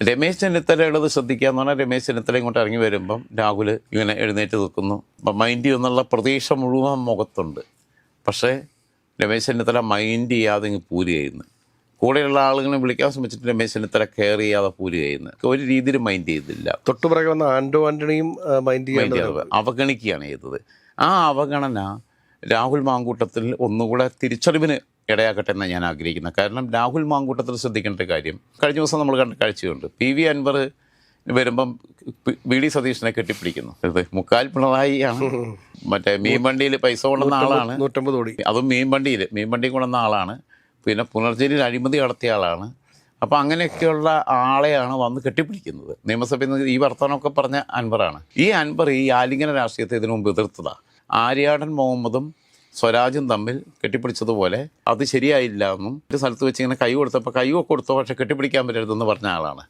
രമേശ് ചെന്നിത്തലയുള്ളത് ശ്രദ്ധിക്കുക എന്ന് പറഞ്ഞാൽ രമേശ് ചെന്നിത്തല ഇങ്ങോട്ട് ഇറങ്ങി വരുമ്പം രാഹുൽ ഇങ്ങനെ എഴുന്നേറ്റ് നിൽക്കുന്നു. അപ്പം മൈൻഡ് ചെയ്യുന്നുള്ള പ്രതീക്ഷ മുഴുവൻ മുഖത്തുണ്ട്. പക്ഷേ രമേശ് ചെന്നിത്തല മൈൻഡ് ചെയ്യാതെ ഇങ്ങ് പൂരി ചെയ്യുന്നു. കൂടെയുള്ള ആളുകളെ വിളിക്കാൻ ശ്രമിച്ചിട്ട് രമേശ് ചെന്നിത്തല കെയർ ചെയ്യാതെ പൂരി ചെയ്യുന്നു. ഒരു രീതിയിൽ മൈൻഡ് ചെയ്തില്ല. തൊട്ടുപിറകെ വന്ന ആന്റണിയും മൈൻഡ് ചെയ്യാതെ അവഗണിക്കുകയാണ് ചെയ്തത്. ആ അവഗണന രാഹുൽ മാങ്കൂട്ടത്തിൽ ഒന്നുകൂടെ തിരിച്ചറിവിന് ഇടയാക്കട്ടെ എന്നാണ് ഞാൻ ആഗ്രഹിക്കുന്നത്. കാരണം രാഹുൽ മാങ്കൂട്ടത്തിൽ ശ്രദ്ധിക്കേണ്ട കാര്യം, കഴിഞ്ഞ ദിവസം നമ്മൾ കണ്ട കാഴ്ചയുണ്ട്. PV അൻവർ വരുമ്പം VD സതീശനെ കെട്ടിപ്പിടിക്കുന്നു. മുക്കാൽ പിണറായിയാണ്. മറ്റേ മീൻ വണ്ടിയിൽ പൈസ കൊണ്ടുവന്ന ആളാണ്. 150 കോടി. അതും മീൻ വണ്ടി കൊണ്ടുവന്ന ആളാണ്. പിന്നെ പുനർജനിയിൽ അഴിമതി നടത്തിയ ആളാണ്. അപ്പോൾ അങ്ങനെയൊക്കെയുള്ള ആളെയാണ് വന്ന് കെട്ടിപ്പിടിക്കുന്നത്. നിയമസഭയിൽ നിന്ന് ഈ വർത്തമാനമൊക്കെ പറഞ്ഞ അൻവറാണ്. ഈ അൻവർ ഈ ആലിംഗന രാഷ്ട്രീയത്തെ ഇതിനു മുമ്പ് എതിർത്തതാണ്. ആര്യാടൻ മുഹമ്മദും സ്വരാജും തമ്മിൽ കെട്ടിപ്പിടിച്ചതുപോലെ അത് ശരിയായില്ല എന്നും ഒരു സ്ഥലത്ത് വെച്ച് ഇങ്ങനെ കൈ കൊടുത്തപ്പോൾ കൈ കൊടുത്തോ പക്ഷെ കെട്ടിപ്പിടിക്കാൻ പറ്റരുതെന്ന് പറഞ്ഞ ആളാണ്.